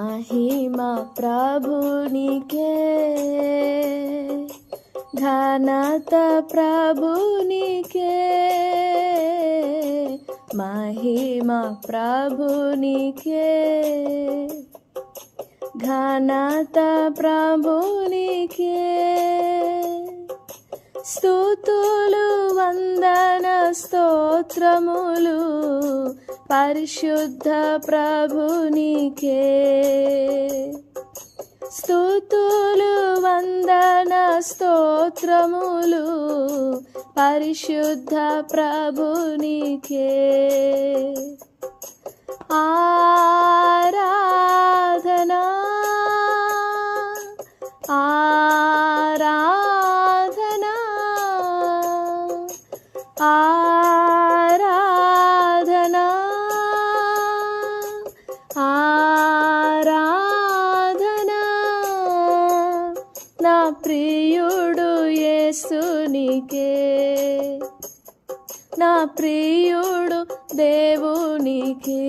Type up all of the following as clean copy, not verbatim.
మహిమ ప్రభునికే, ఘనత ప్రభునికే, మహిమ ప్రభునికే, ఘనత ప్రభునికే. స్తుతులు వందన స్తోత్రములు పరిశుద్ధ ప్రభునికే. స్తుతులు వందన స్తోత్రములు పరిశుద్ధ ప్రభునికే. ఆరాధనా ఆరాధనా ఆరాధనా ఆరాధనా. నా ప్రియుడు యేసునికే, నా ప్రియుడు దేవునికే,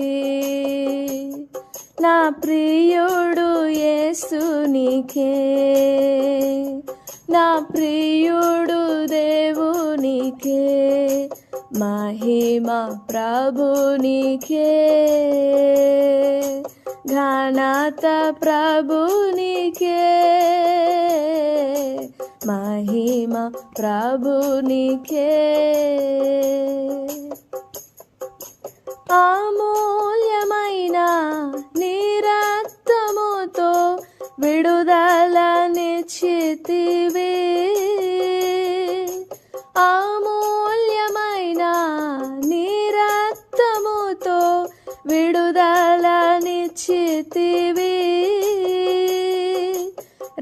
నా ప్రియుడు యేసునికే, నా ప్రియుడు దేవునికే, మహిమ ప్రభునికే, ఘనత ప్రభునికే, మహిమ ప్రభునికే. అమూల్యమైన నీ రక్తముతో విడుదలనిచ్చితివి, అమూల్యమైన నీ రక్తముతో విడుదలనిచ్చితివి.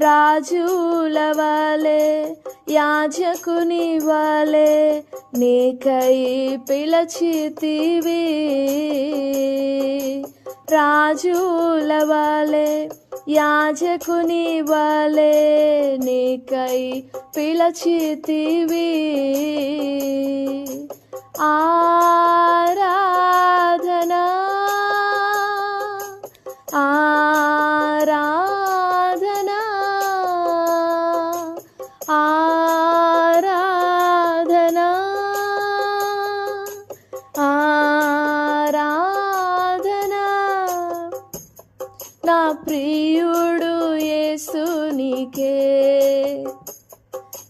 రాజుల వలె యాజకుని వలె నీకై పిలచితివి, రాజుల వలె యాజకుని వలె నీకై పిలచితివి. ఆరాధనా ఆరాధనా ఆరాధనా ఆరాధనా. నా ప్రియుడు యేసునికే,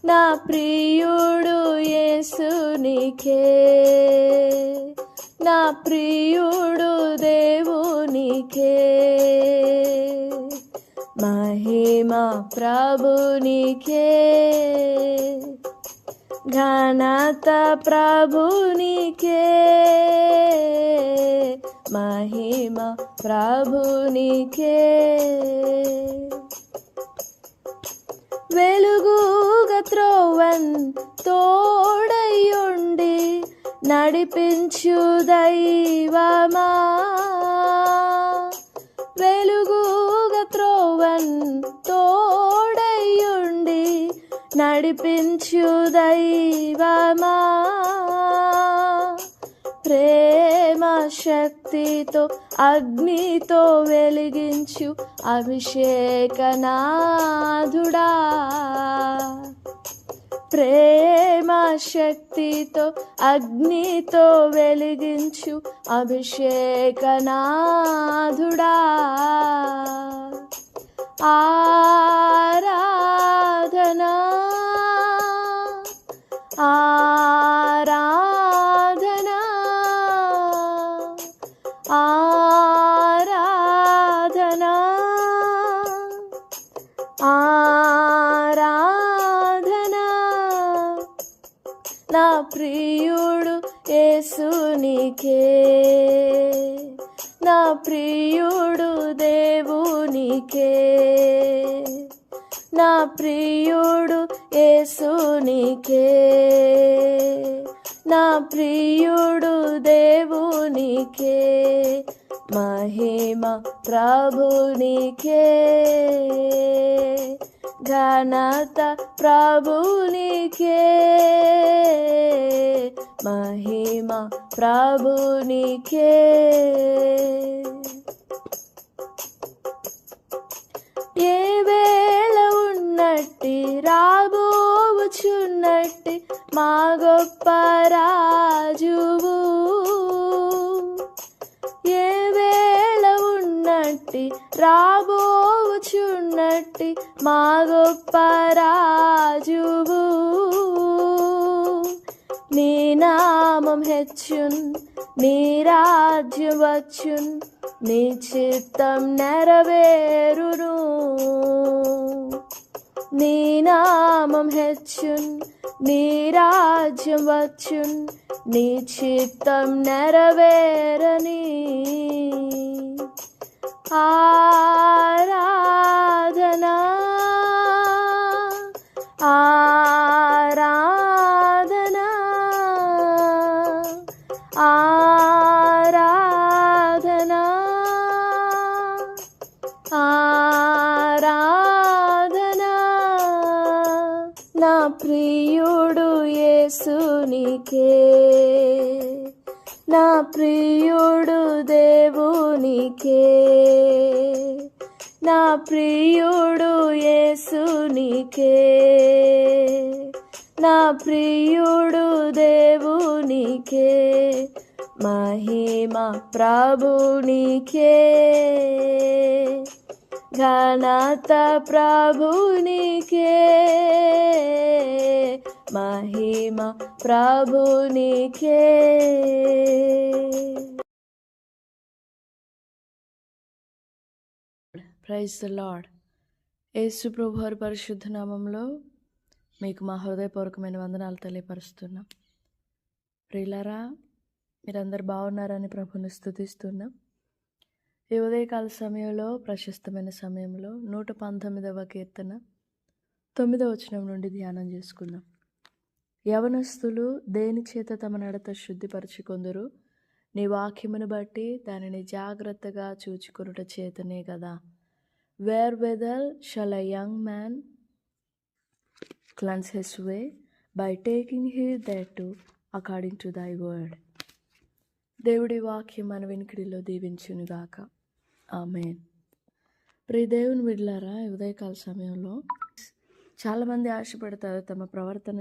నా ప్రియుడు యేసునికే, నా ప్రియుడు దేవునికే, మహిమ ప్రభునికే, ఘనత ప్రభునికే, మహిమ ప్రభునికే. వెలుగుగా త్రోవన్ తోడయుండి నడిపించు దైవమా, వెలుగుగా త్రోవన్ తోడయుండి నడిపించు దైవమా, ప్రేమ శక్తితో అగ్నితో వెలిగించు అభిషేకనాథుడా, ప్రేమ శక్తితో అగ్నితో వెలిగించు అభిషేకనాథుడా. ఆరాధనా ఆరాధనా ఆరాధనా ఆరాధనా. నా ప్రియుడు యేసునికే, నా ప్రియుడు దేవునికే, నా ప్రియుడు యేసునికే, నా ప్రియుడు దేవునికే, మహిమ ప్రభునికే, ఘనత ప్రభునికే, మహిమ ప్రభునికే. మా గొప్ప రాజువు. ఏ వేళ ఉన్నట్టి రాబోచున్నట్టి మా గొప్ప రాజువు. నీ నామం హెచ్చున్, నీ రాజ్యం వచ్చున్, నీ చిత్తం నెరవేరును. నీ నామం హెచ్చున్, నీ రాజ్యం వచ్చున్, నీ చిత్తం నెరవేరని. ఆరాధనా ఆరాధనా ఆరాధనా ఆరాధనా. నా ప్రియుడు యేసునికే, నా ప్రియుడు దేవునికే, నా ప్రియుడు యేసునికే, నా ప్రియుడు దేవునికే. మహిమ ప్రభునికే, ఘనత ప్రభునికే, మహిమ ప్రభునికే. Praise the Lord. యేసు ప్రభు వారి పరిశుద్ధ నామంలో మీకు మా హృదయపూర్వకమైన వందనాలు తెలియపరుస్తున్నాం. ప్రియులారా, మీరందరు బాగున్నారని ప్రభుని స్తుతిస్తున్నాం. ఈ ఉదయకాల సమయంలో, ప్రశస్తమైన సమయంలో 119వ కీర్తన 9వ వచనం నుండి ధ్యానం చేసుకుందాం. యవనస్తులు దేని చేత తమ నడత శుద్ధిపరచుకొందురు, నీ వాక్యమును బట్టి దానిని జాగ్రత్తగా చూచుకొనుట చేతనే కదా. Wherewithal shall a young man cleanse his way? By taking heed thereto according to thy word. దేవుడి వాక్యం మన వినికిడిలో దీవించునుగాక. ఆమేన్. ప్రియ దేవుని బిడ్డలారా, ఉదయకాల సమయంలో చాలామంది ఆశపడతారు తమ ప్రవర్తన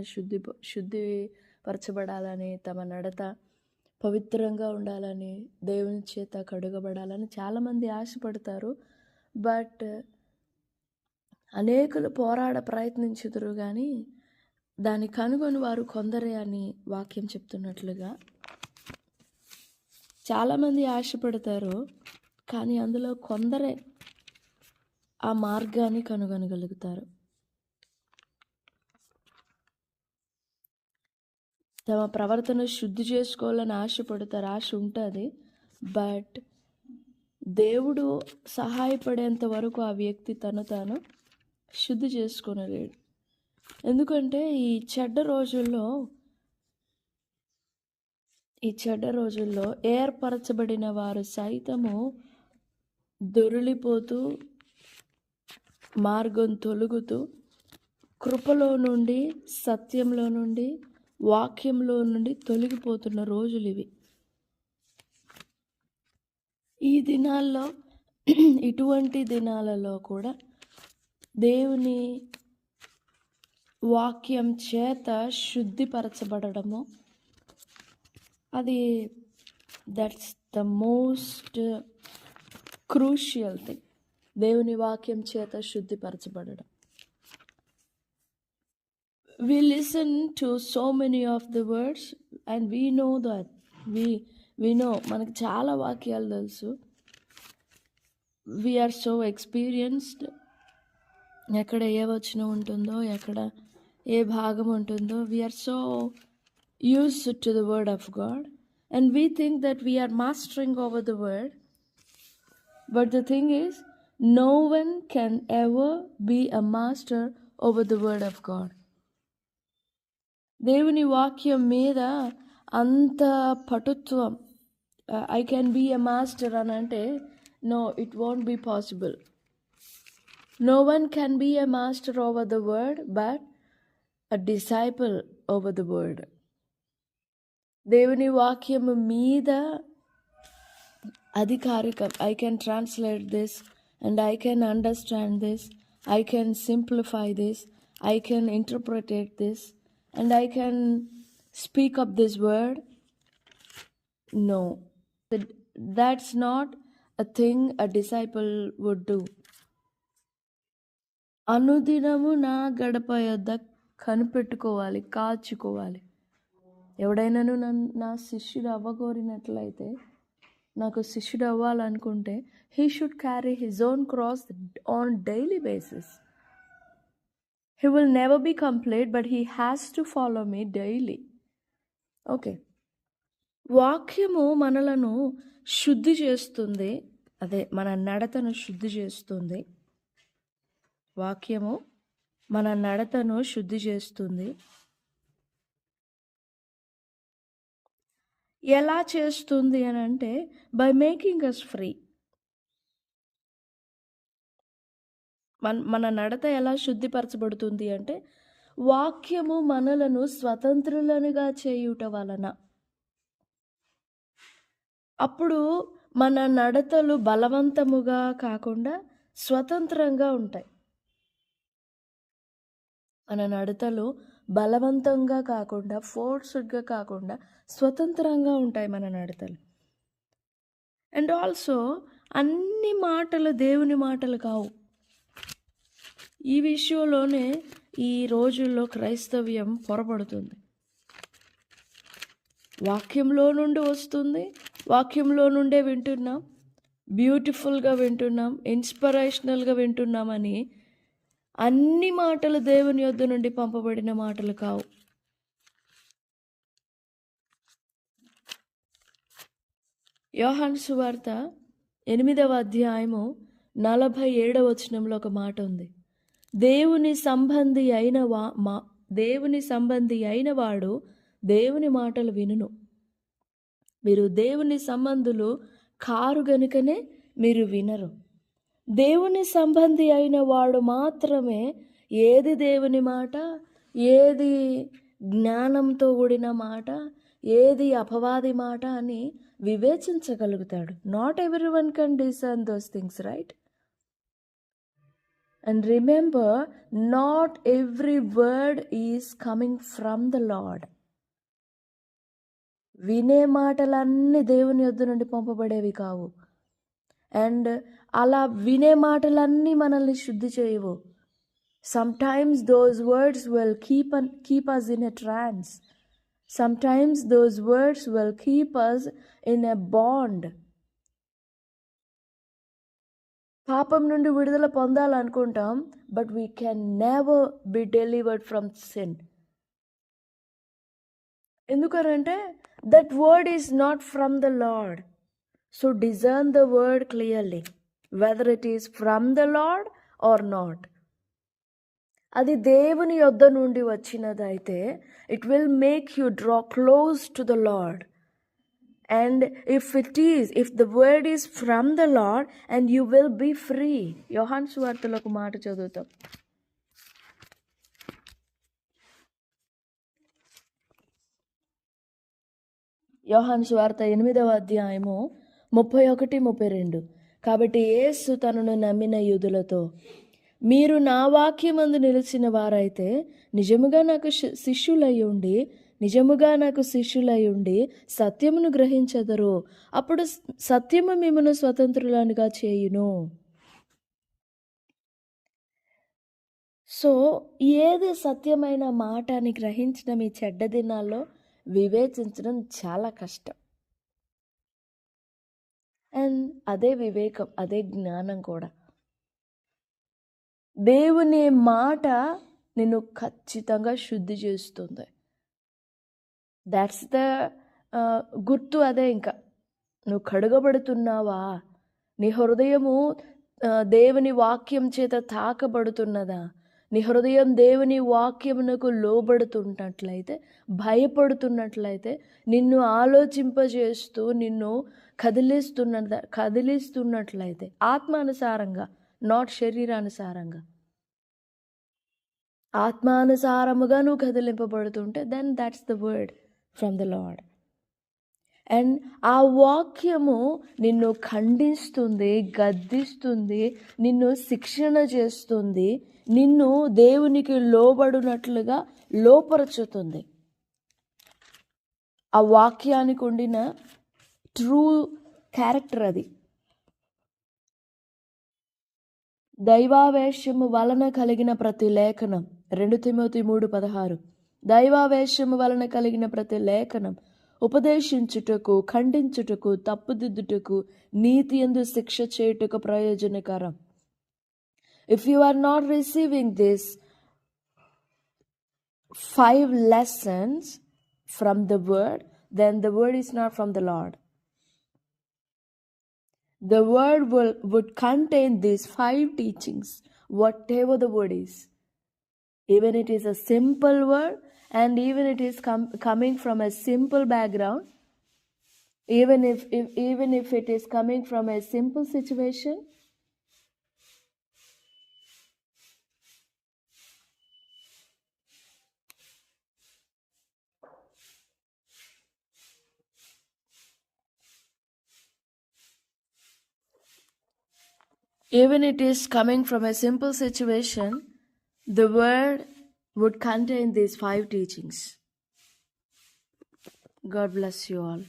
శుద్ధిపరచబడాలని, తమ నడత పవిత్రంగా ఉండాలని, దేవుని చేత కడుగబడాలని చాలామంది ఆశపడతారు. బట్ అనేకులు ప్రయత్నించుదురు కానీ దాన్ని కనుగొని వారు కొందరే అని వాక్యం చెప్తున్నట్లుగా చాలామంది ఆశపడతారు, కానీ అందులో కొందరే ఆ మార్గాన్ని కనుగొనగలుగుతారు. తమ ప్రవర్తన శుద్ధి చేసుకోవాలని ఆశపడతారు, ఆశ ఉంటుంది. బట్ దేవుడు సహాయపడేంత వరకు ఆ వ్యక్తి తను తాను శుద్ధి చేసుకోనలేడు. ఎందుకంటే ఈ చెడ్డ రోజుల్లో ఏర్పరచబడిన వారు సైతము దొరిలిపోతూ, మార్గం తొలుగుతూ, కృపలో నుండి, సత్యంలో నుండి, వాక్యంలో నుండి తొలగిపోతున్న రోజులు ఇవి. ఈ దినాల్లో, ఇటువంటి దినాలలో కూడా దేవుని వాక్యం చేత శుద్ధిపరచబడము, అది that's the most crucial thing. దేవుని వాక్యం చేత శుద్ధిపరచబడడం. We listen to so many of the words and we know that we know మనకు చాలా వాక్యాలు తెలుసు. we are so experienced. ఎక్కడ ఏ వచనం ఉంటుందో, ఎక్కడ ఏ భాగం ఉంటుందో, we are so used to the word of God and we think that we are mastering over the word. But the thing is, no one can ever be a master over the word of God. దేవుని వాక్యం మీద అంత పటుత్వం, I can be a master అని అంటే, no, it won't be possible. No one can be a master over the word but a disciple over the word. దేవుని వాక్యము మీద అధికారికం. I can translate this and I can understand this, I can simplify this, I can interpret this and I can speak up this word. No, that's not a thing a disciple would do. అనుదినము నా గడప యొద్ద కనిపెట్టుకోవాలి, కాచుకోవాలి. ఎవడైనాను నా శిష్యుడు అవ్వగోరినట్లయితే, నాకు శిష్యుడు అవ్వాలనుకుంటే, he should carry his own cross on daily basis. He will never be complete, but he has to follow me daily. Okay, వాక్యము మనలను శుద్ధి చేస్తుంది, అదే మన నడతను శుద్ధి చేస్తుంది. వాక్యము మన నడతను శుద్ధి చేస్తుంది. ఎలా చేస్తుంది అని అంటే, బై మేకింగ్ అస్ ఫ్రీ. మన నడత ఎలా శుద్ధిపరచబడుతుంది అంటే, వాక్యము మనలను స్వతంత్రులనుగా చేయుట వలన. అప్పుడు మన నడతలు బలవంతముగా కాకుండా స్వతంత్రంగా ఉంటాయి. మన నడతలు బలవంతంగా కాకుండా, ఫోర్స్డ్గా కాకుండా స్వతంత్రంగా ఉంటాయి మన నడతలు. అండ్ ఆల్సో అన్ని మాటలు దేవుని మాటలు కావు. ఈ విషయంలోనే ఈ రోజుల్లో క్రైస్తవ్యం పొరపడుతుంది. వాక్యంలో నుండి వస్తుంది, వాక్యంలో నుండే వింటున్నాం, బ్యూటిఫుల్గా వింటున్నాం, ఇన్స్పిరేషనల్గా వింటున్నామని అన్ని మాటలు దేవుని యొద్ద నుండి పంపబడిన మాటలు కావు. యోహాను సువార్త 8వ అధ్యాయము 47వ వచనంలో ఒక మాట ఉంది. దేవుని సంబంధి అయిన వాడు దేవుని మాటలు వినును. మీరు దేవుని సంబంధులు కారు గనుకనే మీరు వినరు. దేవుని సంబంధి అయిన వాడు మాత్రమే ఏది దేవుని మాట, ఏది జ్ఞానంతో కూడిన మాట, ఏది అపవాది మాట అని వివేచించగలుగుతాడు. Not every one can discern those things, right? And remember, not every word is coming from the Lord. వినే మాటలన్నీ దేవుని యొద్ద నుండి పంపబడేవి కావు. అండ్ అలా వినే మాటలన్నీ మనల్ని శుద్ధి చేయవు. Sometimes those words will keep us in a trance. Sometimes those words will keep us in a bond. పాపం నుండి విడుదల పొందాలనుకుంటాం, but we can never be delivered from sin. ఎందుకనంటే that word is not from the Lord. So discern the word clearly, whether it is from the Lord or not. అది దేవుని యొద్ద నుండి వచ్చినదైతే it will make you draw close to the Lord. And if the word is from the Lord, and you will be free. యోహాను సువార్తలో ఒక మాట చదువుతాం. యోహాను సువార్త 8వ అధ్యాయము 31-32. కాబట్టి యేసు తనను నమ్మిన యూదులతో, మీరు నా వాక్యమందు నిలిచిన వారైతే నిజముగా నాకు శిష్యులై ఉండి సత్యమును గ్రహించెదరు. అప్పుడు సత్యము మిమ్మును స్వతంత్రులనుగా చేయును. సో ఏది సత్యమైన మాట అని గ్రహించడం ఈ చెడ్డ దినాల్లో వివేచించడం చాలా కష్టం. అండ్ అదే వివేకం, అదే జ్ఞానం కూడా. దేవుని మాట నిన్ను ఖచ్చితంగా శుద్ధి చేస్తుంది. దాట్స్ ద గుర్తు. అదే ఇంకా నువ్వు కడుగబడుతున్నావా, నీ హృదయము దేవుని వాక్యం చేత తాకబడుతున్నదా, నీ హృదయం దేవుని వాక్యమునకు లోబడుతున్నట్లయితే, భయపడుతున్నట్లయితే, నిన్ను ఆలోచింపజేస్తూ నిన్ను కదిలిస్తున్నట్లయితే, ఆత్మానుసారంగా, నాట్ శరీరానుసారంగా, ఆత్మానుసారముగా నువ్వు కదిలింపబడుతుంటే, then that's the word from the Lord. And ఆ వాక్యము నిన్ను ఖండిస్తుంది, గద్దిస్తుంది, నిన్ను శిక్షణ చేస్తుంది, నిన్ను దేవునికి లోబడినట్లుగా లోపరుచుతుంది. ఆ వాక్యానికి ఉండిన ట్రూ క్యారెక్టర్ అది. దైవావేశము వలన కలిగిన ప్రతి లేఖనం, 2 తిమోతి 3:16. దైవావేశము వలన కలిగిన ప్రతి లేఖనం ఉపదేశించుటకు, ఖండించుటకు, తప్పుదిద్దుటకు, నీతి యందు శిక్ష చేయుటకు ప్రయోజనకరం. If you are not receiving this 5 lessons from the word, then the word is not from the Lord. The word would contain these 5 teachings, whatever the word is. Even it is a simple word, and even it is coming from a simple background, even if it is coming from a simple situation, the word would contain these 5 teachings. God bless you all.